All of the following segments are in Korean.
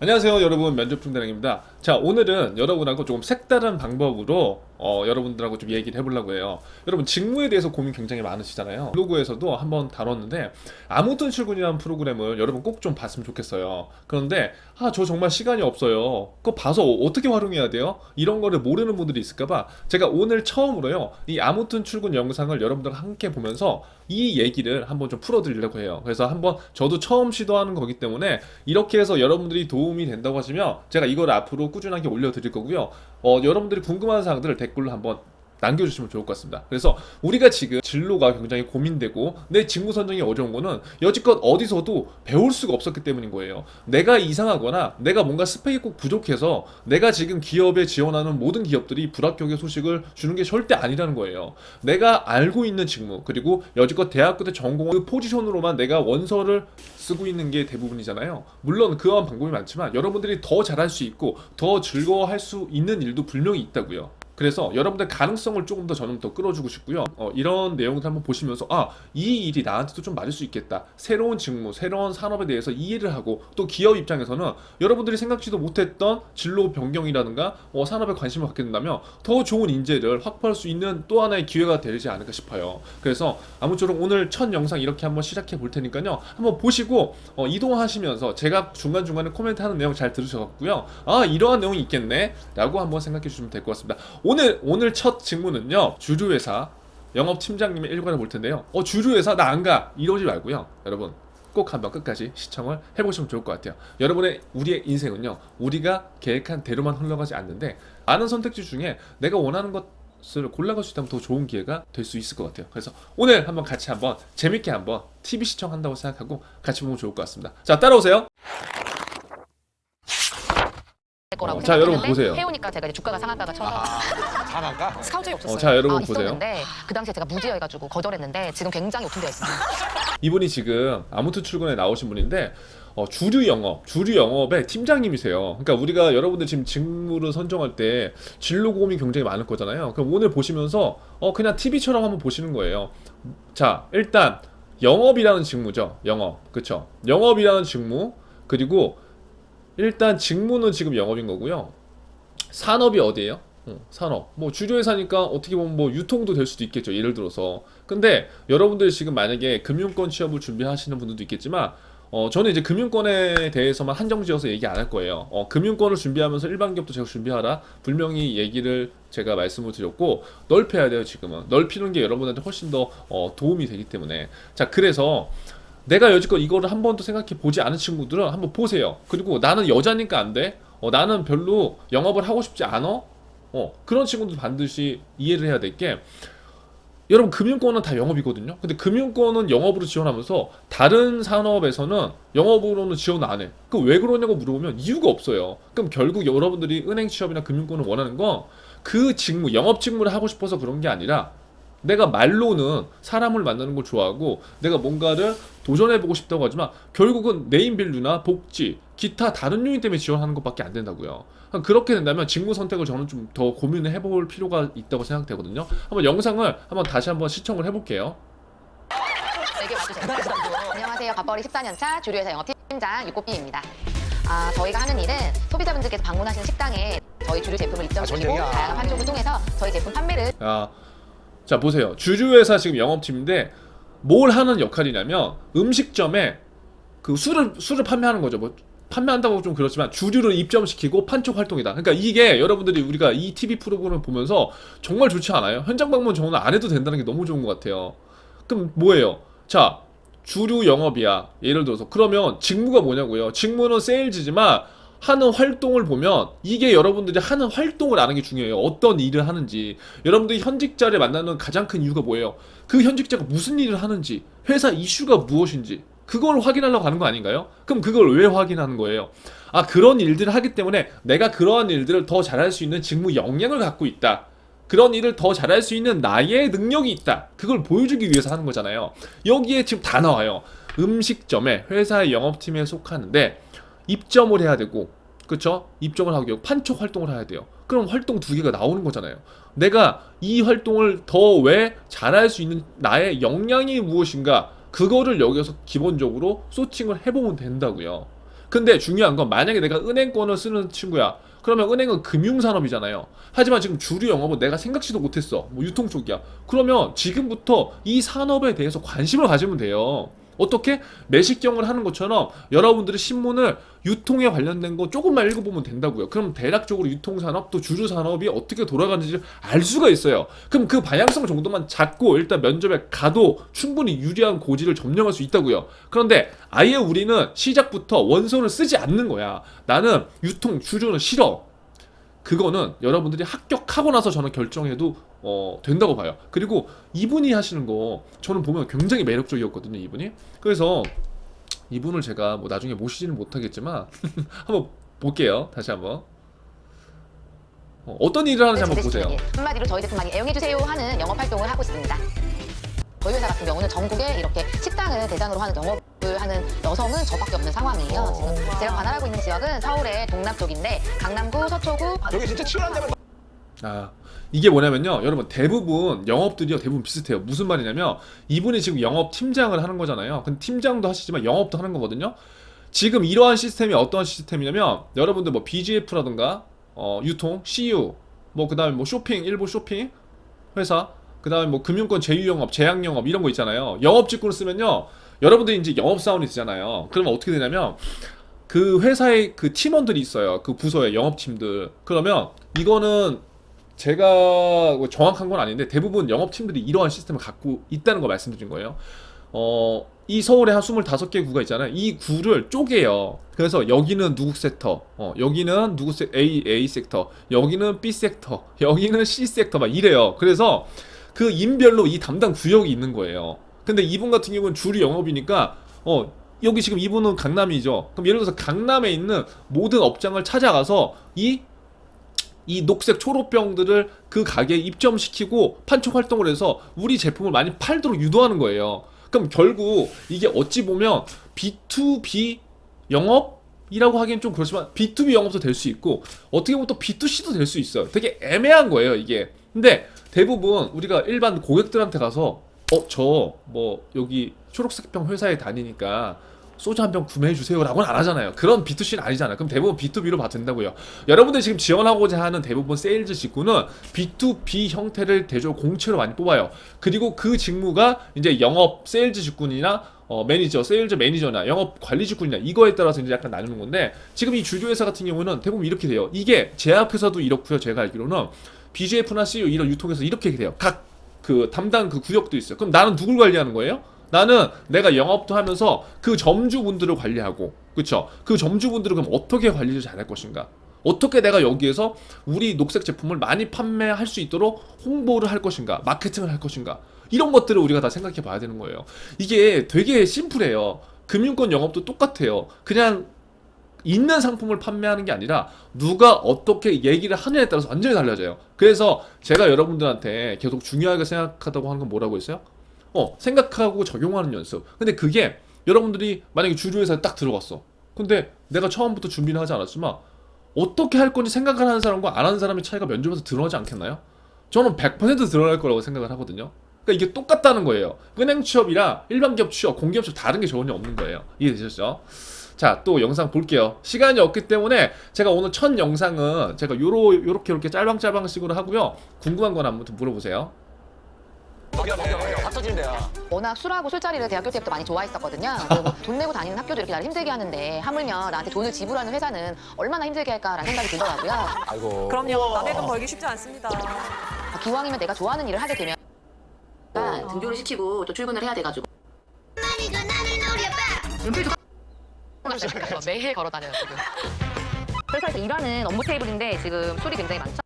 안녕하세요 여러분, 면접중대장입니다. 자, 오늘은 여러분하고 조금 색다른 방법으로 여러분들하고 좀 얘기를 해보려고 해요. 여러분, 직무에 대해서 고민 굉장히 많으시잖아요. 블로그에서도 한번 다뤘는데 아무튼 출근이라는 프로그램을 여러분 꼭 좀 봤으면 좋겠어요. 그런데 저 정말 시간이 없어요. 그거 봐서 어떻게 활용해야 돼요? 이런 거를 모르는 분들이 있을까봐 제가 오늘 처음으로요, 이 아무튼 출근 영상을 여러분들과 함께 보면서 이 얘기를 한번 좀 풀어드리려고 해요. 그래서 한번 저도 처음 시도하는 거기 때문에 이렇게 해서 여러분들이 도움이 된다고 하시면 제가 이걸 앞으로 꾸준하게 올려드릴 거고요. 여러분들이 궁금한 사항들을 댓글로 한번 남겨주시면 좋을 것 같습니다. 그래서 우리가 지금 진로가 굉장히 고민되고 내 직무 선정이 어려운 거는 여지껏 어디서도 배울 수가 없었기 때문인 거예요. 내가 이상하거나 내가 뭔가 스펙이 꼭 부족해서 내가 지금 기업에 지원하는 모든 기업들이 불합격의 소식을 주는 게 절대 아니라는 거예요. 내가 알고 있는 직무, 그리고 여지껏 대학교 때 전공한 그 포지션으로만 내가 원서를 쓰고 있는 게 대부분이잖아요. 물론 그러한 방법이 많지만 여러분들이 더 잘할 수 있고 더 즐거워할 수 있는 일도 분명히 있다고요. 그래서 여러분들 가능성을 조금 더 저는 더 끌어주고 싶고요. 이런 내용들 한번 보시면서 이 일이 나한테도 좀 맞을 수 있겠다. 새로운 직무, 새로운 산업에 대해서 이해를 하고, 또 기업 입장에서는 여러분들이 생각지도 못했던 진로 변경이라든가 산업에 관심을 갖게 된다면 더 좋은 인재를 확보할 수 있는 또 하나의 기회가 되지 않을까 싶어요. 그래서 아무쪼록 오늘 첫 영상 이렇게 한번 시작해 볼 테니까요. 한번 보시고 이동하시면서 제가 중간중간에 코멘트하는 내용 잘 들으셔갖고요. 이러한 내용이 있겠네 라고 한번 생각해 주시면 될 것 같습니다. 오늘 첫 직무는요, 주류회사 영업팀장님의 일과를 볼 텐데요. 주류회사 나 안 가, 이러지 말고요. 여러분 꼭 한번 끝까지 시청을 해보시면 좋을 것 같아요. 우리의 인생은요, 우리가 계획한 대로만 흘러가지 않는데 많은 선택지 중에 내가 원하는 것을 골라갈 수 있다면 더 좋은 기회가 될 수 있을 것 같아요. 그래서 오늘 한번 같이 한번 재밌게 한번 TV 시청한다고 생각하고 같이 보면 좋을 것 같습니다. 자, 따라오세요. 거라고 자, 여러분 생각했는데 보세요. 해오니까 제가 이제 주가가 상한가가 쳐서 상한가? 스카우트가 없었어요. 자, 여러분 보세요. 있었는데 그 당시에 제가 무지여가지고 거절했는데 지금 굉장히 오픈되어 있습니다. 이분이 지금 아무튼 출근에 나오신 분인데 주류 영업의 팀장님이세요. 그러니까 우리가 여러분들 지금 직무를 선정할 때 진로 고민이 굉장히 많을 거잖아요. 그럼 오늘 보시면서 그냥 TV처럼 한번 보시는 거예요. 자, 일단 영업이라는 직무죠. 그쵸? 영업이라는 직무, 그리고 일단 직무는 지금 영업인 거고요. 산업이 어디예요? 산업. 뭐 주류회사니까 어떻게 보면 뭐 유통도 될 수도 있겠죠. 예를 들어서. 근데 여러분들 지금 만약에 금융권 취업을 준비하시는 분들도 있겠지만 저는 이제 금융권에 대해서만 한정지어서 얘기 안 할 거예요. 금융권을 준비하면서 일반 기업도 제가 준비하라 분명히 얘기를 제가 말씀을 드렸고, 넓혀야 돼요. 지금은 넓히는 게 여러분한테 훨씬 더 도움이 되기 때문에. 자, 그래서 내가 여지껏 이거를 한 번도 생각해 보지 않은 친구들은 한번 보세요. 그리고 나는 여자니까 안 돼. 나는 별로 영업을 하고 싶지 않아. 그런 친구들 반드시 이해를 해야 될 게, 여러분 금융권은 다 영업이거든요. 근데 금융권은 영업으로 지원하면서 다른 산업에서는 영업으로는 지원 안 해. 그럼 왜 그러냐고 물어보면 이유가 없어요. 그럼 결국 여러분들이 은행 취업이나 금융권을 원하는 건 그 직무, 영업 직무를 하고 싶어서 그런 게 아니라, 내가 말로는 사람을 만나는 걸 좋아하고 내가 뭔가를 도전해보고 싶다고 하지만 결국은 네임밸류나 복지, 기타 다른 요인 때문에 지원하는 것밖에 안 된다고요. 그렇게 된다면 직무 선택을 저는 좀 더 고민을 해볼 필요가 있다고 생각되거든요. 한번 영상을 한번 다시 한번 시청을 해볼게요. 얘기 봐주세요. 안녕하세요. 밥벌이 14년차 주류회사 영업팀장 육고비입니다. 저희가 하는 일은 소비자분들께서 방문하시는 식당에 저희 주류 제품을 입점시키고 전쟁이야. 다양한 판촉을 통해서 저희 제품 판매를 자, 보세요. 주류회사 지금 영업팀인데 뭘 하는 역할이냐면 음식점에 그 술을 판매하는 거죠. 뭐 판매한다고 좀 그렇지만 주류를 입점시키고 판촉 활동이다. 그러니까 이게 여러분들이 우리가 이 TV 프로그램을 보면서 정말 좋지 않아요? 현장 방문 저는 안 해도 된다는 게 너무 좋은 것 같아요. 그럼 뭐예요? 자, 주류 영업이야. 예를 들어서 그러면 직무가 뭐냐고요? 직무는 세일즈지만 하는 활동을 보면 이게 여러분들이 하는 활동을 아는 게 중요해요. 어떤 일을 하는지. 여러분들이 현직자를 만나는 가장 큰 이유가 뭐예요? 그 현직자가 무슨 일을 하는지, 회사 이슈가 무엇인지, 그걸 확인하려고 하는 거 아닌가요? 그럼 그걸 왜 확인하는 거예요? 그런 일들을 하기 때문에 내가 그러한 일들을 더 잘할 수 있는 직무 역량을 갖고 있다. 그런 일을 더 잘할 수 있는 나의 능력이 있다. 그걸 보여주기 위해서 하는 거잖아요. 여기에 지금 다 나와요. 음식점에 회사의 영업팀에 속하는데 입점을 해야 되고, 그쵸? 입점을 하고 판촉 활동을 해야 돼요. 그럼 활동 두 개가 나오는 거잖아요. 내가 이 활동을 더 왜 잘할 수 있는 나의 역량이 무엇인가, 그거를 여기서 기본적으로 소칭을 해보면 된다고요. 근데 중요한 건 만약에 내가 은행권을 쓰는 친구야. 그러면 은행은 금융산업이잖아요. 하지만 지금 주류 영업은 내가 생각지도 못했어. 뭐 유통 쪽이야. 그러면 지금부터 이 산업에 대해서 관심을 가지면 돼요. 어떻게? 매식경을 하는 것처럼 여러분들이 신문을 유통에 관련된 거 조금만 읽어보면 된다고요. 그럼 대략적으로 유통산업 또 주류산업이 어떻게 돌아가는지 알 수가 있어요. 그럼 그 방향성 정도만 잡고 일단 면접에 가도 충분히 유리한 고지를 점령할 수 있다고요. 그런데 아예 우리는 시작부터 원서를 쓰지 않는 거야. 나는 유통, 주류는 싫어. 그거는 여러분들이 합격하고 나서 저는 결정해도 된다고 봐요. 그리고 이분이 하시는 거 저는 보면 굉장히 매력적이었거든요, 이분이. 그래서 이분을 제가 뭐 나중에 모시지는 못하겠지만 한번 볼게요. 다시 한번 어떤 일을 하는지 한번 보세요. 한마디로 저희 제품 많이 애용해주세요 하는 영업 활동을 하고 있습니다. 저희 회사 같은 경우는 전국에 이렇게 식당을 대상으로 하는 영업을 하는 여성은 저밖에 없는 상황이에요. 지금 제가 관할하고 있는 지역은 서울의 동남 쪽인데 강남구, 서초구. 여기 진짜 치열한 데만. 아, 이게 뭐냐면요, 여러분 대부분 영업들이요 대부분 비슷해요. 무슨 말이냐면 이분이 지금 영업 팀장을 하는 거잖아요. 근데 팀장도 하시지만 영업도 하는 거거든요. 지금 이러한 시스템이 어떤 시스템이냐면 여러분들 뭐 BGF라든가 유통, CU, 뭐 그다음에 뭐 쇼핑, 일부 쇼핑 회사, 그다음에 뭐 금융권 제휴영업, 제약영업 이런 거 있잖아요. 영업 직군을 쓰면요, 여러분들이 이제 영업사원이 되잖아요. 그러면 어떻게 되냐면 그 회사의 그 팀원들이 있어요. 그 부서의 영업팀들. 그러면 이거는 제가 뭐 정확한 건 아닌데 대부분 영업팀들이 이러한 시스템을 갖고 있다는 거 말씀드린 거예요. 이 서울에 한 25개 구가 있잖아요. 이 구를 쪼개요. 그래서 여기는 누구 섹터, 여기는 누구 A 섹터, 여기는 B 섹터, 여기는 C 섹터 막 이래요. 그래서 그 인별로 이 담당 구역이 있는 거예요. 근데 이분 같은 경우는 주류 영업이니까 여기 지금 이분은 강남이죠. 그럼 예를 들어서 강남에 있는 모든 업장을 찾아가서 이 녹색 초록병들을 그 가게에 입점시키고 판촉 활동을 해서 우리 제품을 많이 팔도록 유도하는 거예요. 그럼 결국 이게 어찌 보면 B2B 영업이라고 하기엔 좀 그렇지만 B2B 영업도 될 수 있고 어떻게 보면 또 B2C도 될 수 있어요. 되게 애매한 거예요, 이게. 근데 대부분 우리가 일반 고객들한테 가서 저 뭐 여기 초록색병 회사에 다니니까 소주 한 병 구매해 주세요라고는 안 하잖아요. 그런 B2C는 아니잖아요. 그럼 대부분 B2B로 봐도 된다고요. 여러분들이 지금 지원하고자 하는 대부분 세일즈 직구는 B2B 형태를 대조 공채로 많이 뽑아요. 그리고 그 직무가 이제 영업 세일즈 직군이나 매니저, 세일즈 매니저나 영업 관리 직군이나 이거에 따라서 이제 약간 나누는 건데, 지금 이 주류 회사 같은 경우는 대부분 이렇게 돼요. 이게 제약회사도 이렇고요. 제가 알기로는 BGF나 CU 이런 유통에서 이렇게 돼요. 각 그 담당 그 구역도 있어요. 그럼 나는 누굴 관리하는 거예요? 나는 내가 영업도 하면서 그 점주분들을 관리하고, 그쵸? 그 점주분들을 그럼 어떻게 관리를 잘할 것인가? 어떻게 내가 여기에서 우리 녹색 제품을 많이 판매할 수 있도록 홍보를 할 것인가? 마케팅을 할 것인가? 이런 것들을 우리가 다 생각해 봐야 되는 거예요. 이게 되게 심플해요. 금융권 영업도 똑같아요. 그냥 있는 상품을 판매하는 게 아니라 누가 어떻게 얘기를 하느냐에 따라서 완전히 달라져요. 그래서 제가 여러분들한테 계속 중요하게 생각하다고 하는 건 뭐라고 했어요? 생각하고 적용하는 연습. 근데 그게 여러분들이 만약에 주류 회사에 딱 들어갔어. 근데 내가 처음부터 준비는 하지 않았지만 어떻게 할 건지 생각을 하는 사람과 안 하는 사람의 차이가 면접에서 드러나지 않겠나요? 저는 100% 드러날 거라고 생각을 하거든요. 그러니까 이게 똑같다는 거예요. 은행 취업이랑 일반 기업 취업, 공기업 취업 다른 게 전혀 없는 거예요. 이해되셨죠? 자, 또 영상 볼게요. 시간이 없기 때문에 제가 오늘 첫 영상은 제가 요렇게 짤방식으로 하고요. 궁금한 건 한번 물어보세요. 다 터지는 데야. 워낙 술하고 술자리를 대학교 때부터 많이 좋아했었거든요. 그리고 돈 내고 다니는 학교도 이렇게 나를 힘들게 하는데 하물며 나한테 돈을 지불하는 회사는 얼마나 힘들게 할까라는 생각이 들더라고요. 아이고. 그럼요. 남의 돈 벌기 쉽지 않습니다. 기왕이면 내가 좋아하는 일을 하게 되면 등교를 시키고 또 출근을 해야 돼가지고 매일 걸어 다녀요 지금. 회사에서 일하는 업무 테이블인데 지금 술이 굉장히 많죠.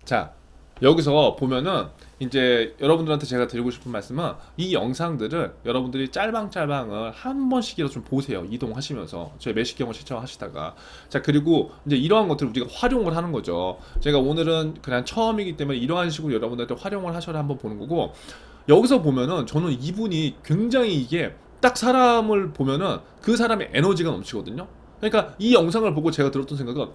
자, 여기서 보면은 이제 여러분들한테 제가 드리고 싶은 말씀은 이 영상들을 여러분들이 짤방을 한 번씩이라도 좀 보세요. 이동하시면서 저희 매식경을 시청하시다가. 자, 그리고 이제 이러한 것들을 우리가 활용을 하는 거죠. 제가 오늘은 그냥 처음이기 때문에 이러한 식으로 여러분들한테 활용을 하셔라 한번 보는 거고, 여기서 보면은 저는 이분이 굉장히 이게 딱 사람을 보면은 그 사람의 에너지가 넘치거든요. 그러니까 이 영상을 보고 제가 들었던 생각은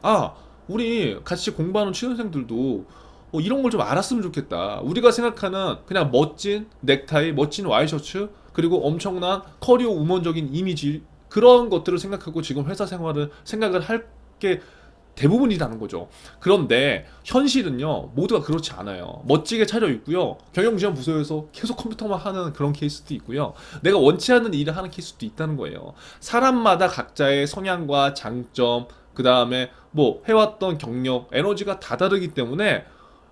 우리 같이 공부하는 취준생들도 이런 걸 좀 알았으면 좋겠다. 우리가 생각하는 그냥 멋진 넥타이, 멋진 와이셔츠, 그리고 엄청난 커리어 우먼적인 이미지, 그런 것들을 생각하고 지금 회사 생활을 생각을 할 게 대부분이라는 거죠. 그런데 현실은요, 모두가 그렇지 않아요. 멋지게 차려입고요, 경영지원 부서에서 계속 컴퓨터만 하는 그런 케이스도 있고요, 내가 원치 않는 일을 하는 케이스도 있다는 거예요. 사람마다 각자의 성향과 장점, 그 다음에 뭐 해왔던 경력, 에너지가 다 다르기 때문에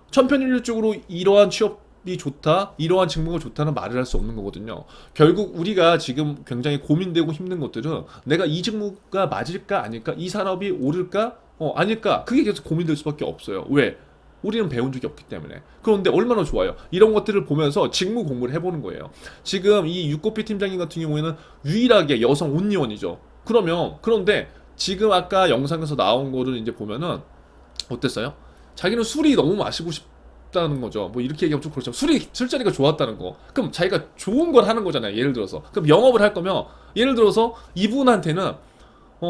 천편일률적으로 이러한 취업이 좋다, 이러한 직무가 좋다는 말을 할 수 없는 거거든요. 결국 우리가 지금 굉장히 고민되고 힘든 것들은 내가 이 직무가 맞을까 아닐까, 이 산업이 오를까 아닐까, 그게 계속 고민될 수밖에 없어요. 왜? 우리는 배운 적이 없기 때문에. 그런데 얼마나 좋아요. 이런 것들을 보면서 직무 공부를 해보는 거예요. 지금 이 육고피 팀장님 같은 경우에는 유일하게 여성 온리원이죠. 그런데 지금 아까 영상에서 나온 거를 이제 보면은 어땠어요? 자기는 술이 너무 마시고 싶다는 거죠. 뭐 이렇게 얘기하면 좀 그렇죠. 술자리가 좋았다는 거. 그럼 자기가 좋은 걸 하는 거잖아요. 예를 들어서. 그럼 영업을 할 거면 예를 들어서 이분한테는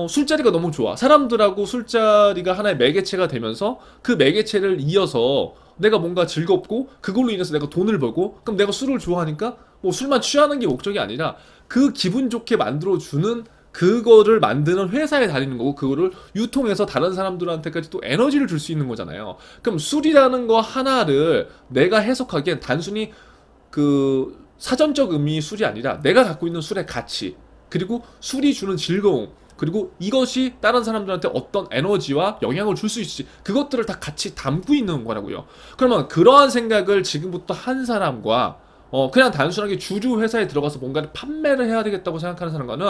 술자리가 너무 좋아. 사람들하고 술자리가 하나의 매개체가 되면서 그 매개체를 이어서 내가 뭔가 즐겁고 그걸로 인해서 내가 돈을 벌고, 그럼 내가 술을 좋아하니까 뭐 술만 취하는 게 목적이 아니라 그 기분 좋게 만들어주는 그거를 만드는 회사에 다니는 거고, 그거를 유통해서 다른 사람들한테까지 또 에너지를 줄 수 있는 거잖아요. 그럼 술이라는 거 하나를 내가 해석하기엔 단순히 그 사전적 의미의 술이 아니라 내가 갖고 있는 술의 가치, 그리고 술이 주는 즐거움, 그리고 이것이 다른 사람들한테 어떤 에너지와 영향을 줄 수 있을지, 그것들을 다 같이 담고 있는 거라고요. 그러면 그러한 생각을 지금부터 한 사람과 그냥 단순하게 주류 회사에 들어가서 뭔가를 판매를 해야 되겠다고 생각하는 사람과는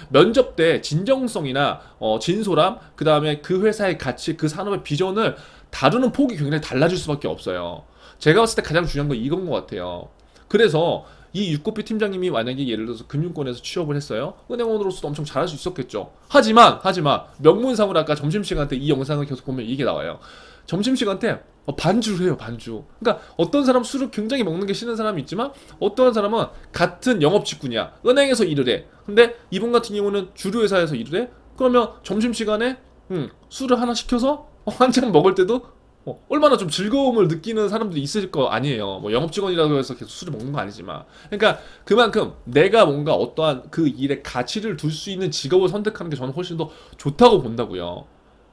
면접 때 진정성이나 진솔함, 그 다음에 그 회사의 가치, 그 산업의 비전을 다루는 폭이 굉장히 달라질 수밖에 없어요. 제가 봤을 때 가장 중요한 건 이건 것 같아요. 그래서 이 육고피 팀장님이 만약에 예를 들어서 금융권에서 취업을 했어요. 은행원으로서도 엄청 잘할 수 있었겠죠. 하지만 명문상으로 아까 점심시간 때 이 영상을 계속 보면 이게 나와요. 점심시간 때 반주를 해요, 반주. 그러니까 어떤 사람 술을 굉장히 먹는 게 싫은 사람이 있지만, 어떤 사람은 같은 영업 직군이야, 은행에서 일을 해. 근데 이분 같은 경우는 주류 회사에서 일을 해. 그러면 점심시간에 술을 하나 시켜서 한 잔 먹을 때도 얼마나 좀 즐거움을 느끼는 사람들이 있을 거 아니에요. 뭐 영업 직원이라고 해서 계속 술을 먹는 거 아니지만. 그러니까 그만큼 내가 뭔가 어떠한 그 일에 가치를 둘 수 있는 직업을 선택하는 게 저는 훨씬 더 좋다고 본다고요.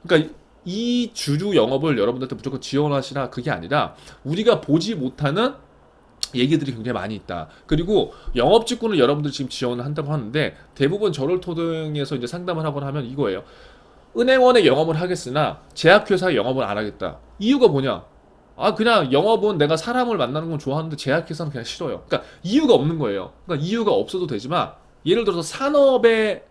그러니까 이 주류 영업을 여러분들한테 무조건 지원하시라, 그게 아니라 우리가 보지 못하는 얘기들이 굉장히 많이 있다. 그리고 영업 직군을 여러분들 지금 지원을 한다고 하는데, 대부분 저를 토등해서 이제 상담을 하거나 하면 이거예요. 은행원에 영업을 하겠으나 제약회사에 영업을 안 하겠다. 이유가 뭐냐? 그냥 영업은 내가 사람을 만나는 건 좋아하는데 제약회사는 그냥 싫어요. 그러니까 이유가 없는 거예요. 그러니까 이유가 없어도 되지만, 예를 들어서 산업에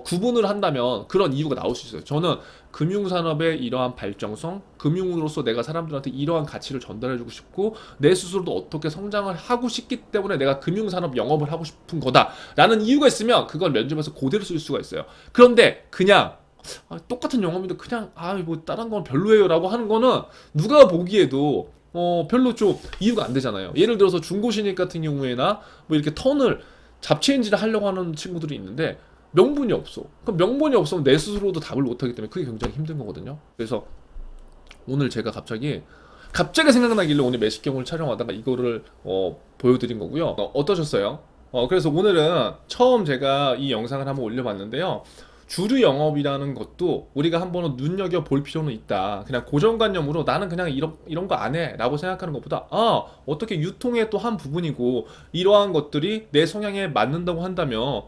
구분을 한다면 그런 이유가 나올 수 있어요. 저는 금융산업의 이러한 발전성, 금융으로서 내가 사람들한테 이러한 가치를 전달해주고 싶고, 내 스스로도 어떻게 성장을 하고 싶기 때문에 내가 금융산업 영업을 하고 싶은 거다라는 이유가 있으면 그걸 면접에서 그대로 쓸 수가 있어요. 그런데 그냥 똑같은 영업인데 그냥 뭐 다른 건 별로예요 라고 하는 거는 누가 보기에도 별로 좀 이유가 안 되잖아요. 예를 들어서 중고신입 같은 경우에나 뭐 이렇게 턴을 잡체인지를 하려고 하는 친구들이 있는데 명분이 없어. 그럼 명분이 없으면 내 스스로도 답을 못하기 때문에 그게 굉장히 힘든 거거든요. 그래서 오늘 제가 갑자기 생각나길래 오늘 매식경을 촬영하다가 이거를 보여드린 거고요. 어떠셨어요? 그래서 오늘은 처음 제가 이 영상을 한번 올려봤는데요. 주류 영업이라는 것도 우리가 한번 눈여겨 볼 필요는 있다. 그냥 고정관념으로 나는 그냥 이런 거 안 해 라고 생각하는 것보다, 어떻게 유통의 또 한 부분이고 이러한 것들이 내 성향에 맞는다고 한다면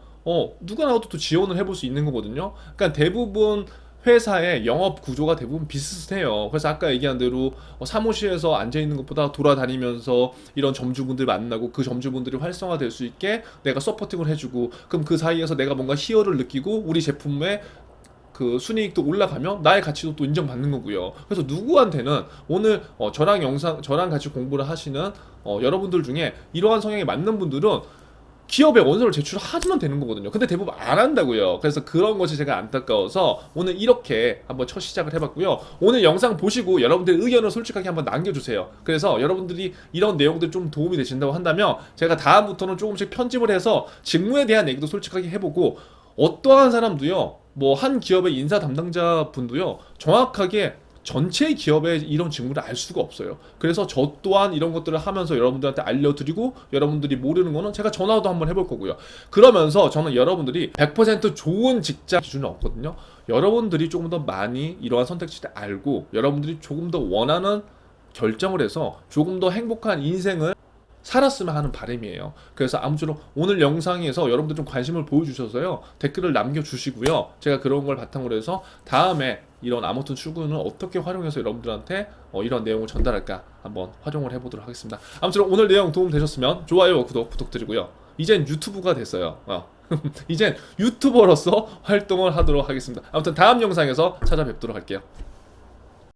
누가 나와도 또 지원을 해볼 수 있는 거거든요. 그러니까 대부분 회사의 영업 구조가 대부분 비슷해요. 그래서 아까 얘기한 대로 사무실에서 앉아있는 것보다 돌아다니면서 이런 점주분들 만나고 그 점주분들이 활성화될 수 있게 내가 서포팅을 해주고, 그럼 그 사이에서 내가 뭔가 희열을 느끼고 우리 제품의 그 순이익도 올라가면 나의 가치도 또 인정받는 거고요. 그래서 누구한테는 오늘 저랑 같이 공부를 하시는 여러분들 중에 이러한 성향에 맞는 분들은 기업에 원서를 제출하면 되는 거거든요. 근데 대부분 안 한다고요. 그래서 그런 것이 제가 안타까워서 오늘 이렇게 한번 첫 시작을 해봤고요. 오늘 영상 보시고 여러분들의 의견을 솔직하게 한번 남겨주세요. 그래서 여러분들이 이런 내용들이 좀 도움이 되신다고 한다면 제가 다음부터는 조금씩 편집을 해서 직무에 대한 얘기도 솔직하게 해보고, 어떠한 사람도요, 뭐 한 기업의 인사 담당자 분도요, 정확하게 전체 기업의 이런 직무를 알 수가 없어요. 그래서 저 또한 이런 것들을 하면서 여러분들한테 알려드리고 여러분들이 모르는 거는 제가 전화도 한번 해볼 거고요. 그러면서 저는 여러분들이 100% 좋은 직장 기준은 없거든요. 여러분들이 조금 더 많이 이러한 선택지를 알고 여러분들이 조금 더 원하는 결정을 해서 조금 더 행복한 인생을 살았으면 하는 바람이에요. 그래서 아무쪼록 오늘 영상에서 여러분들 좀 관심을 보여주셔서요 댓글을 남겨주시고요. 제가 그런 걸 바탕으로 해서 다음에 이런 아무튼 출근을 어떻게 활용해서 여러분들한테 이런 내용을 전달할까 한번 활용을 해보도록 하겠습니다. 아무쪼록 오늘 내용 도움 되셨으면 좋아요, 구독 부탁드리고요. 이젠 유튜브가 됐어요. 이젠 유튜버로서 활동을 하도록 하겠습니다. 아무튼 다음 영상에서 찾아뵙도록 할게요.